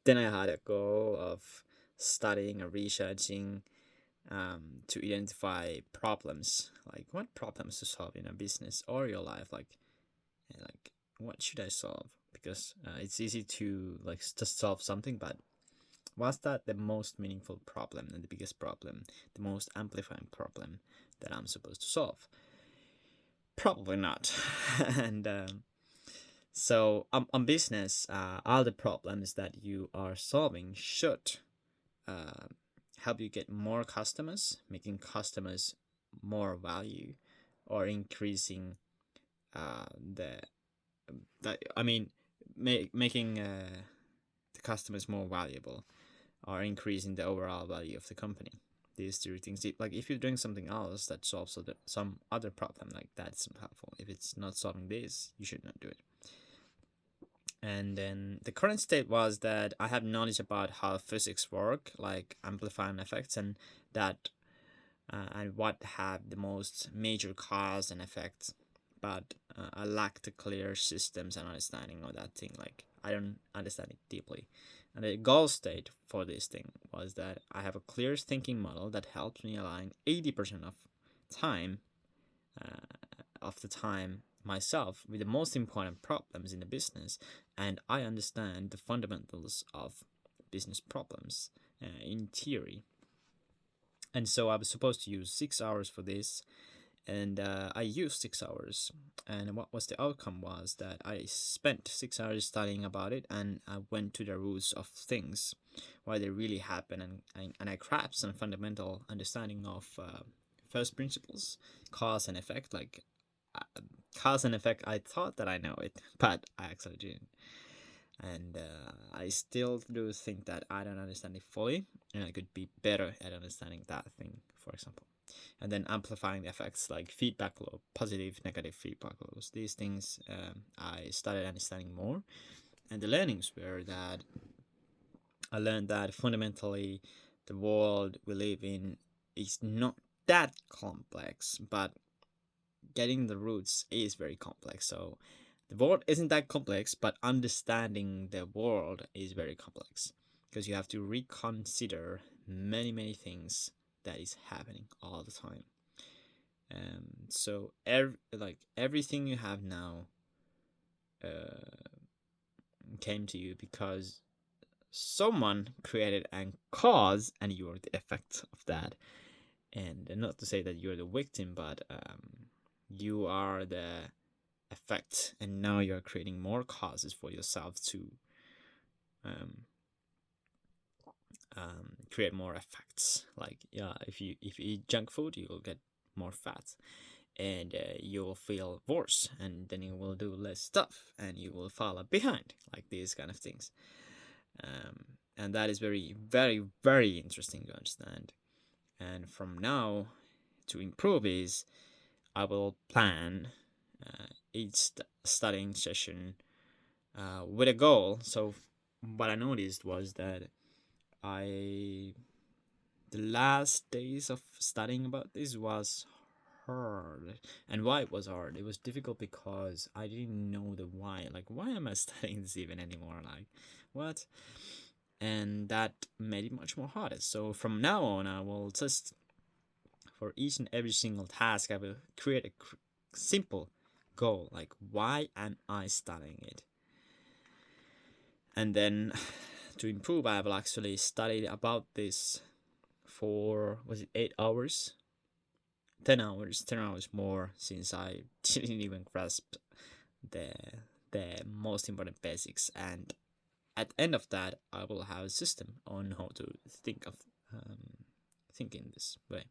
Then I had a goal of studying and researching to identify problems, like what problems to solve in a business or your life, like what should I solve? Because it's easy to like just solve something, but was that the most meaningful problem and the biggest problem, the most amplifying problem that I'm supposed to solve? Probably not. And so on business, all the problems that you are solving should uh, help you get more customers, making customers more value, or increasing the I mean, making the customers more valuable, or increasing the overall value of the company. These three things. Like if you're doing something else that solves some other problem, like that's not helpful. If it's not solving this, you should not do it. And then the current state was that I have knowledge about how physics work, like amplifying effects, and what have the most major cause and effects. But I lack the clear systems and understanding of that thing. Like I don't understand it deeply. And the goal state for this thing was that I have a clear thinking model that helps me align 80% of time of the time myself with the most important problems in the business, and I understand the fundamentals of business problems in theory. And so I was supposed to use 6 hours for this, and I used 6 hours. And what was the outcome was that I spent 6 hours studying about it, and I went to the roots of things, why they really happen, and I grasped some fundamental understanding of first principles, cause and effect. Like cause and effect, I thought that I know it, but I actually didn't. And I still do think that I don't understand it fully, and I could be better at understanding that thing, for example. And then amplifying the effects like feedback loop, positive, negative feedback loops. These things I started understanding more, and the learnings were that I learned that fundamentally the world we live in is not that complex, but getting the roots is very complex. So the world isn't that complex, but understanding the world is very complex because you have to reconsider many things that is happening all the time. So everything you have now came to you because someone created and caused, and you are the effect of that. And not to say that you're the victim, but you are the effect, and now you're creating more causes for yourself to um, create more effects. Like yeah, if you eat junk food, you will get more fat, and you will feel worse, and then you will do less stuff, and you will fall behind, like these kind of things. And that is very interesting to understand. And from now to improve is I will plan each studying session with a goal. So what I noticed was that I the last days of studying about this was hard. And why it was hard? It was difficult because I didn't know the why. Like, why am I studying this even anymore? Like, what? And that made it much more harder. So from now on, I will just for each and every single task, I will create a simple goal. Like, why am I studying it? And then to improve, I will actually study about this for was it 8 hours, 10 hours, 10 hours more, since I didn't even grasp the the most important basics. And at the end of that, I will have a system on how to think of thinking this way.